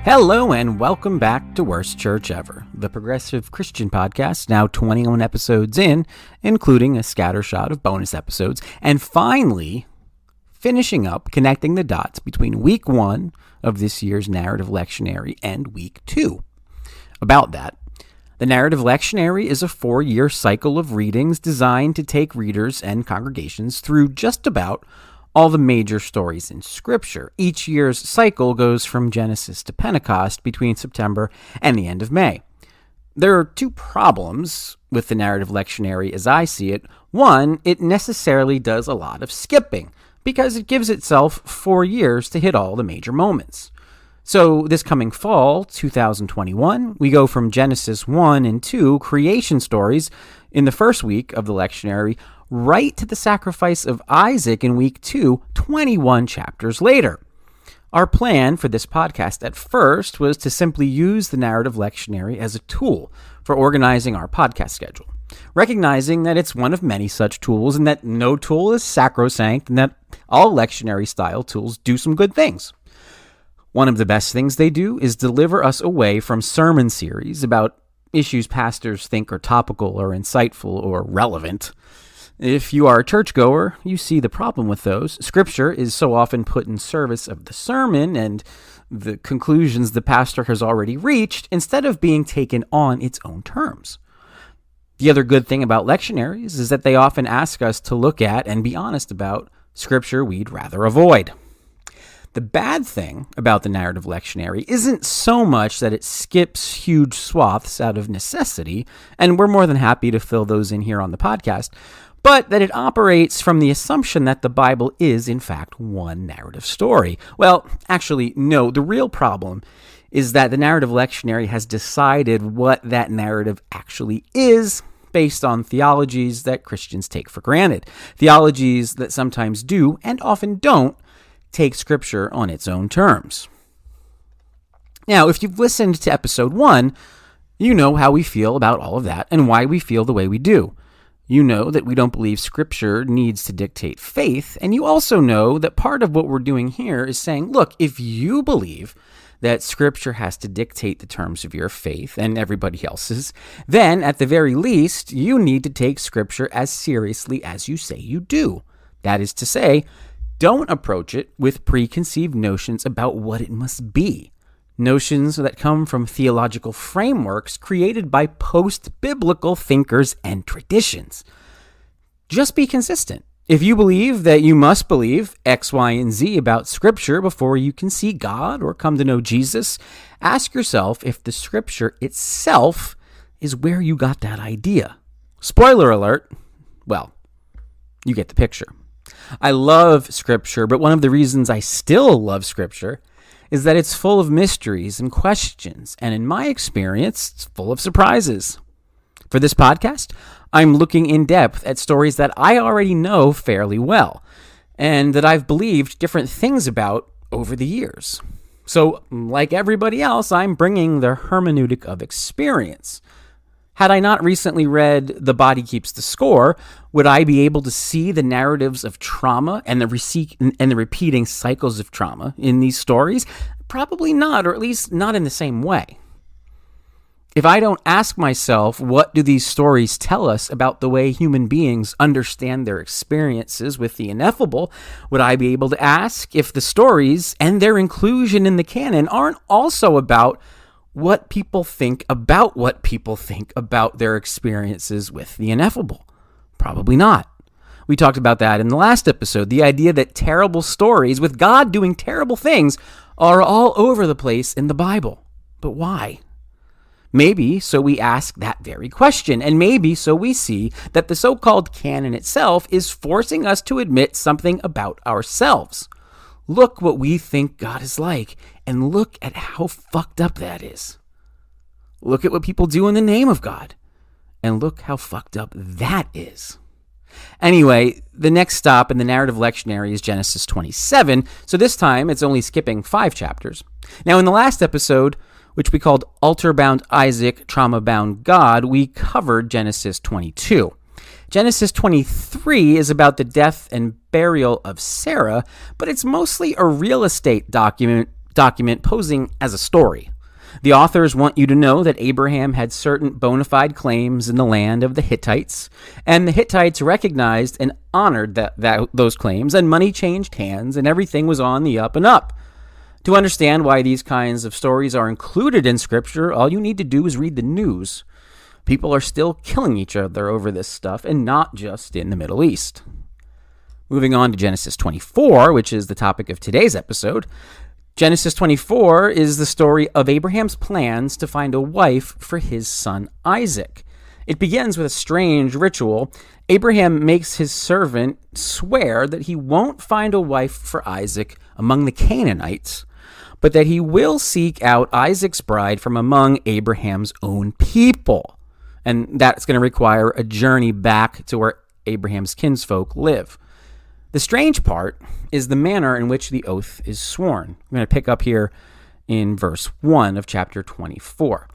Hello and welcome back to Worst Church Ever, the progressive Christian podcast, now 21 episodes in, including a scattershot of bonus episodes, and finally finishing up connecting the dots between week 1 of this year's narrative lectionary and week 2. About that, the narrative lectionary is a 4-year cycle of readings designed to take readers and congregations through just about all the major stories in Scripture. Each year's cycle goes from Genesis to Pentecost between September and the end of May. There are 2 problems with the narrative lectionary as I see it. One, it necessarily does a lot of skipping because it gives itself 4 years to hit all the major moments. So this coming fall, 2021, we go from Genesis 1 and 2 creation stories in the first week of the lectionary right to the sacrifice of Isaac in week 2, 21 chapters later. Our plan for this podcast at first was to simply use the narrative lectionary as a tool for organizing our podcast schedule, recognizing that it's one of many such tools and that no tool is sacrosanct and that all lectionary style tools do some good things. One of the best things they do is deliver us away from sermon series about issues pastors think are topical or insightful or relevant. If you are a churchgoer, you see the problem with those. Scripture is so often put in service of the sermon and the conclusions the pastor has already reached instead of being taken on its own terms. The other good thing about lectionaries is that they often ask us to look at and be honest about Scripture we'd rather avoid. The bad thing about the narrative lectionary isn't so much that it skips huge swaths out of necessity, and we're more than happy to fill those in here on the podcast, but that it operates from the assumption that the Bible is, in fact, one narrative story. Well, actually, no. The real problem is that the narrative lectionary has decided what that narrative actually is based on theologies that Christians take for granted. Theologies that sometimes do, and often don't, take Scripture on its own terms. Now, if you've listened to episode 1, you know how we feel about all of that and why we feel the way we do. You know that we don't believe Scripture needs to dictate faith, and you also know that part of what we're doing here is saying, look, if you believe that Scripture has to dictate the terms of your faith and everybody else's, then at the very least, you need to take Scripture as seriously as you say you do. That is to say, don't approach it with preconceived notions about what it must be. Notions that come from theological frameworks created by post-biblical thinkers and traditions. Just be consistent. If you believe that you must believe X, Y, and Z about Scripture before you can see God or come to know Jesus, ask yourself if the Scripture itself is where you got that idea. Spoiler alert, well, you get the picture. I love Scripture, but one of the reasons I still love Scripture is that it's full of mysteries and questions, and in my experience, it's full of surprises. For this podcast, I'm looking in depth at stories that I already know fairly well, and that I've believed different things about over the years. So, like everybody else, I'm bringing the hermeneutic of experience. Had I not recently read The Body Keeps the Score, would I be able to see the narratives of trauma and the repeating cycles of trauma in these stories? Probably not, or at least not in the same way. If I don't ask myself, what do these stories tell us about the way human beings understand their experiences with the ineffable, would I be able to ask if the stories and their inclusion in the canon aren't also about what people think about their experiences with the ineffable? Probably not. We talked about that in the last episode, the idea that terrible stories with God doing terrible things are all over the place in the Bible. But why? Maybe so we ask that very question, and maybe so we see that the so-called canon itself is forcing us to admit something about ourselves. Look what we think God is like, and look at how fucked up that is. Look at what people do in the name of God, and look how fucked up that is. Anyway, the next stop in the narrative lectionary is Genesis 27, so this time it's only skipping 5 chapters. Now, in the last episode, which we called Altar-Bound Isaac, Trauma-Bound God, we covered Genesis 22. Genesis 23 is about the death and burial of Sarah, but it's mostly a real estate document document posing as a story. The authors want you to know that Abraham had certain bona fide claims in the land of the Hittites, and the Hittites recognized and honored those claims, and money changed hands, and everything was on the up and up. To understand why these kinds of stories are included in Scripture, all you need to do is read the news. People are still killing each other over this stuff, and not just in the Middle East. Moving on to Genesis 24, which is the topic of today's episode. Genesis 24 is the story of Abraham's plans to find a wife for his son Isaac. It begins with a strange ritual. Abraham makes his servant swear that he won't find a wife for Isaac among the Canaanites, but that he will seek out Isaac's bride from among Abraham's own people. And that's going to require a journey back to where Abraham's kinsfolk live. The strange part is the manner in which the oath is sworn. I'm going to pick up here in verse 1 of chapter 24.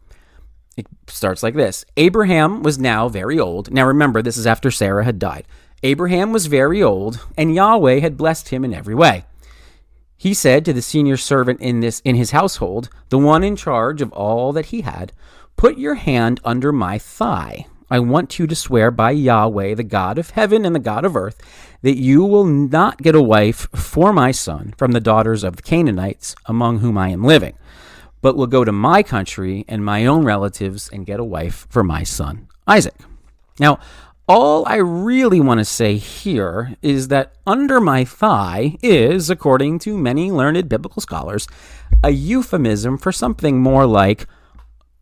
It starts like this. Abraham was now very old. Now remember, this is after Sarah had died. Abraham was very old, and Yahweh had blessed him in every way. He said to the senior servant in his household, the one in charge of all that he had, "Put your hand under my thigh. I want you to swear by Yahweh, the God of heaven and the God of earth, that you will not get a wife for my son from the daughters of the Canaanites among whom I am living, but will go to my country and my own relatives and get a wife for my son Isaac." Now, all I really want to say here is that under my thigh is, according to many learned biblical scholars, a euphemism for something more like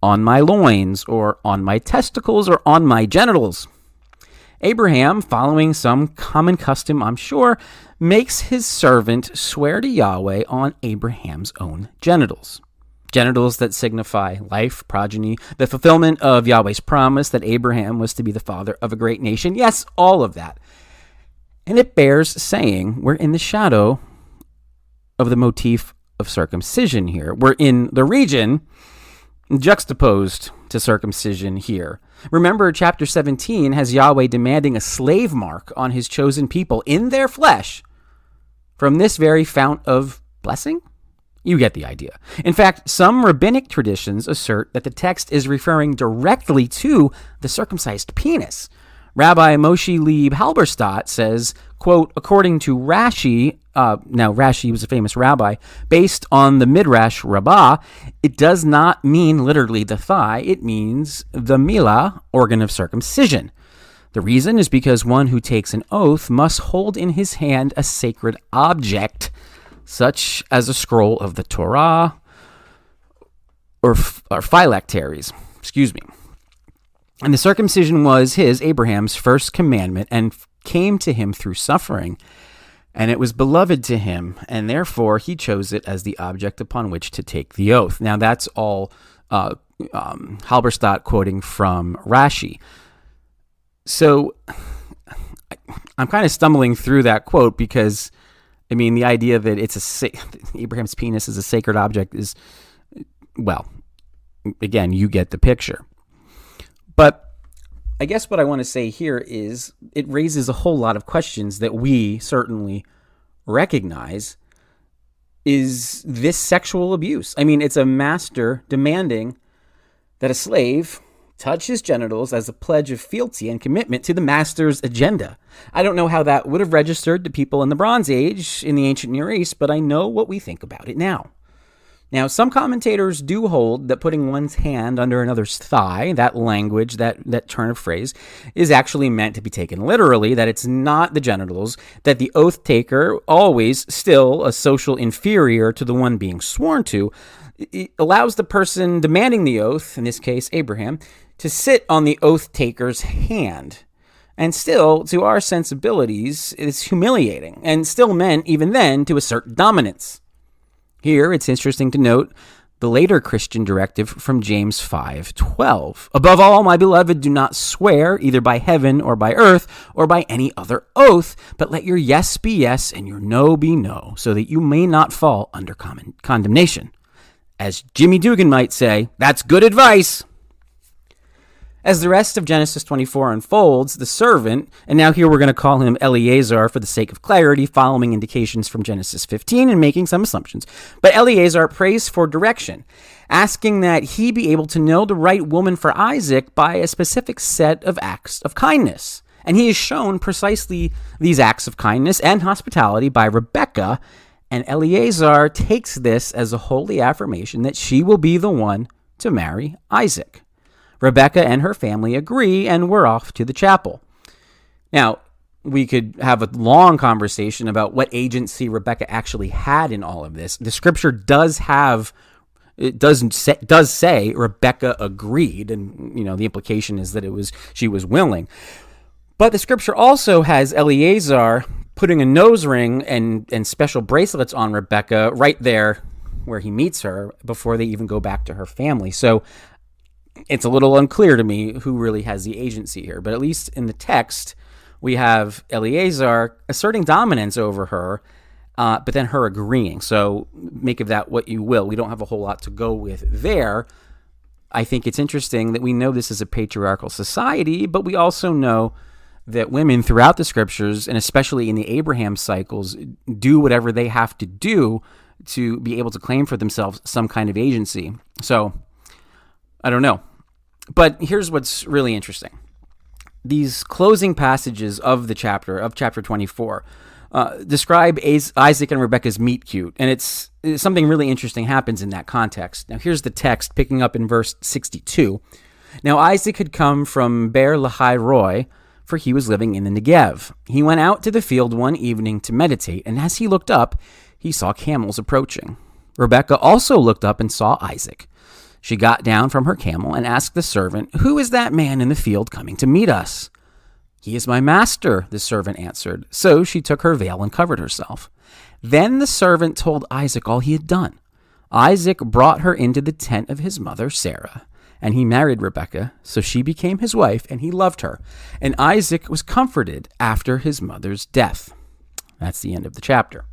on my loins, or on my testicles, or on my genitals. Abraham, following some common custom, I'm sure, makes his servant swear to Yahweh on Abraham's own genitals. Genitals that signify life, progeny, the fulfillment of Yahweh's promise that Abraham was to be the father of a great nation. Yes, all of that. And it bears saying we're in the shadow of the motif of circumcision here. We're in the region juxtaposed to circumcision here. Remember, chapter 17 has Yahweh demanding a slave mark on his chosen people in their flesh from this very fount of blessing? You get the idea. In fact, some rabbinic traditions assert that the text is referring directly to the circumcised penis. Rabbi Moshe Leib Halberstadt says, quote, according to Rashi, now Rashi was a famous rabbi, based on the Midrash Rabbah, it does not mean literally the thigh, it means the milah, organ of circumcision. The reason is because one who takes an oath must hold in his hand a sacred object, such as a scroll of the Torah or phylacteries, And the circumcision was Abraham's first commandment, and came to him through suffering, and it was beloved to him, and therefore he chose it as the object upon which to take the oath. Now that's all Halberstadt quoting from Rashi. So I'm kind of stumbling through that quote because, I mean, the idea that Abraham's penis is a sacred object is, well, again, you get the picture. But I guess what I want to say here is it raises a whole lot of questions that we certainly recognize. Is this sexual abuse? I mean, it's a master demanding that a slave touch his genitals as a pledge of fealty and commitment to the master's agenda. I don't know how that would have registered to people in the Bronze Age in the ancient Near East, but I know what we think about it now. Now, some commentators do hold that putting one's hand under another's thigh, that language, that turn of phrase, is actually meant to be taken literally, that it's not the genitals, that the oath taker, always still a social inferior to the one being sworn to, it allows the person demanding the oath, in this case Abraham, to sit on the oath taker's hand. And still, to our sensibilities, it's humiliating, and still meant, even then, to assert dominance. Here, it's interesting to note the later Christian directive from James 5:12. Above all, my beloved, do not swear either by heaven or by earth or by any other oath, but let your yes be yes and your no be no, so that you may not fall under condemnation. As Jimmy Dugan might say, that's good advice. As the rest of Genesis 24 unfolds, the servant, and now here we're going to call him Eleazar for the sake of clarity, following indications from Genesis 15 and making some assumptions. But Eleazar prays for direction, asking that he be able to know the right woman for Isaac by a specific set of acts of kindness. And he is shown precisely these acts of kindness and hospitality by Rebekah, and Eleazar takes this as a holy affirmation that she will be the one to marry Isaac. Rebekah and her family agree, and we're off to the chapel. Now, we could have a long conversation about what agency Rebekah actually had in all of this. The scripture does say Rebekah agreed, and the implication is that she was willing. But the scripture also has Eleazar putting a nose ring and special bracelets on Rebekah right there where he meets her before they even go back to her family. So it's a little unclear to me who really has the agency here. But at least in the text, we have Eleazar asserting dominance over her, but then her agreeing. So make of that what you will. We don't have a whole lot to go with there. I think it's interesting that we know this is a patriarchal society, but we also know that women throughout the scriptures, and especially in the Abraham cycles, do whatever they have to do to be able to claim for themselves some kind of agency. So I don't know. But here's what's really interesting. These closing passages of chapter 24, describe Isaac and Rebekah's meet cute, and it's something really interesting happens in that context. Now here's the text, picking up in verse 62. Now Isaac had come from Beer Lahai Roi, for he was living in the Negev. He went out to the field one evening to meditate, and as he looked up, he saw camels approaching. Rebekah also looked up and saw Isaac. She got down from her camel and asked the servant, "Who is that man in the field coming to meet us?" "He is my master," the servant answered. So she took her veil and covered herself. Then the servant told Isaac all he had done. Isaac brought her into the tent of his mother, Sarah, and he married Rebekah, so she became his wife, and he loved her. And Isaac was comforted after his mother's death. That's the end of the chapter.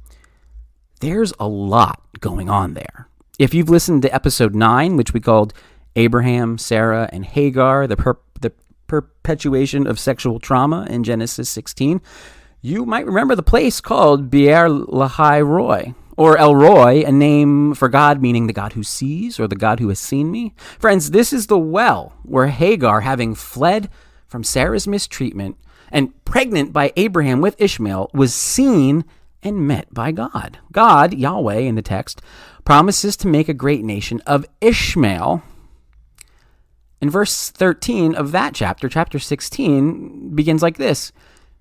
There's a lot going on there. If you've listened to episode 9, which we called Abraham, Sarah, and Hagar, the perpetuation of sexual trauma in Genesis 16, you might remember the place called Beer Lahai Roi, or El Roi, a name for God meaning the God who sees, or the God who has seen me. Friends, this is the well where Hagar, having fled from Sarah's mistreatment and pregnant by Abraham with Ishmael, was seen and met by God. God, Yahweh in the text, promises to make a great nation of Ishmael. In verse 13 of that chapter 16, begins like this.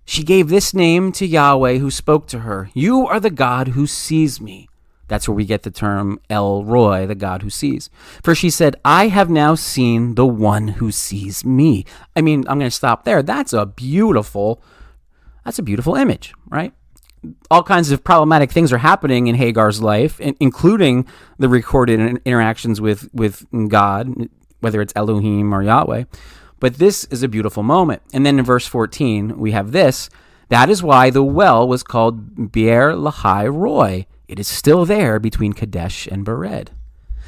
She gave this name to Yahweh who spoke to her. You are the God who sees me. That's where we get the term El Roi, the God who sees. For she said, I have now seen the one who sees me. I'm going to stop there. That's a beautiful image, right? All kinds of problematic things are happening in Hagar's life, including the recorded interactions with God, whether it's Elohim or Yahweh. But this is a beautiful moment. And then in verse 14, we have this. That is why the well was called Beer Lahai Roi. It is still there between Kadesh and Bered.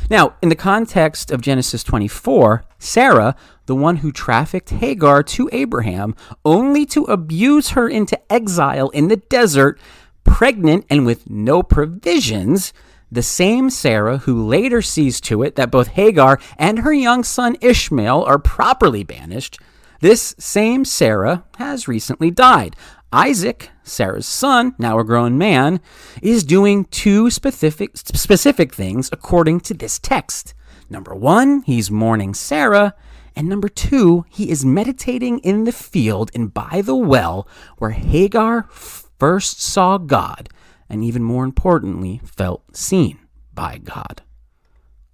Now, in the context of Genesis 24, Sarah, the one who trafficked Hagar to Abraham, only to abuse her into exile in the desert, pregnant and with no provisions, the same Sarah who later sees to it that both Hagar and her young son Ishmael are properly banished, this same Sarah has recently died. Isaac, Sarah's son, now a grown man, is doing two specific things according to this text. Number one, he's mourning Sarah, and number two, he is meditating in the field and by the well where Hagar first saw God, and even more importantly, felt seen by God.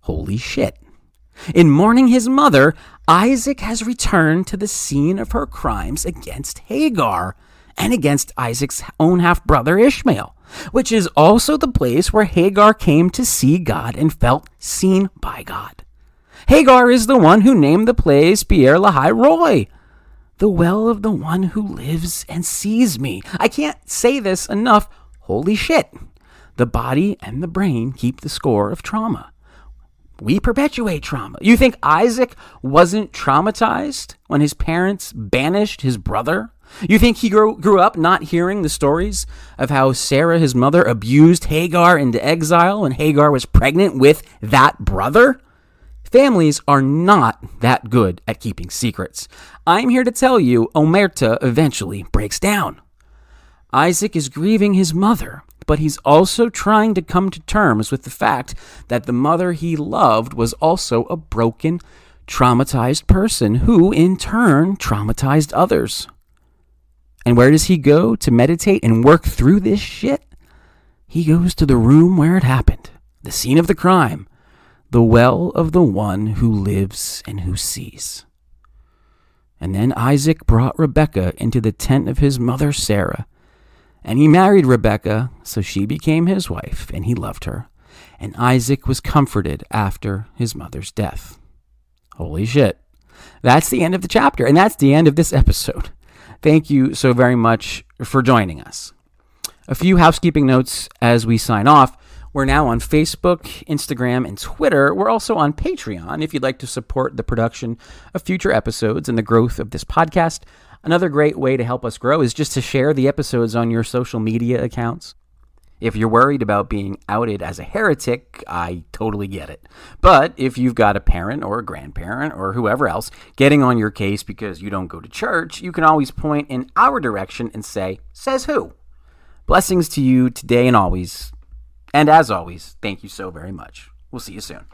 Holy shit. In mourning his mother, Isaac has returned to the scene of her crimes against Hagar and against Isaac's own half-brother Ishmael, which is also the place where Hagar came to see God and felt seen by God. Hagar is the one who named the place Beer Lahai Roi, the well of the one who lives and sees me. I can't say this enough. Holy shit. The body and the brain keep the score of trauma. We perpetuate trauma. You think Isaac wasn't traumatized when his parents banished his brother? You think he grew up not hearing the stories of how Sarah, his mother, abused Hagar into exile and Hagar was pregnant with that brother? Families are not that good at keeping secrets. I'm here to tell you, Omerta eventually breaks down. Isaac is grieving his mother, but he's also trying to come to terms with the fact that the mother he loved was also a broken, traumatized person who, in turn, traumatized others. And where does he go to meditate and work through this shit? He goes to the room where it happened, the scene of the crime, the well of the one who lives and who sees. And then Isaac brought Rebekah into the tent of his mother Sarah, and he married Rebekah, so she became his wife, and he loved her. And Isaac was comforted after his mother's death. Holy shit. That's the end of the chapter, and that's the end of this episode. Thank you so very much for joining us. A few housekeeping notes as we sign off. We're now on Facebook, Instagram, and Twitter. We're also on Patreon if you'd like to support the production of future episodes and the growth of this podcast. Another great way to help us grow is just to share the episodes on your social media accounts. If you're worried about being outed as a heretic, I totally get it. But if you've got a parent or a grandparent or whoever else getting on your case because you don't go to church, you can always point in our direction and say, "Says who?" Blessings to you today and always. And as always, thank you so very much. We'll see you soon.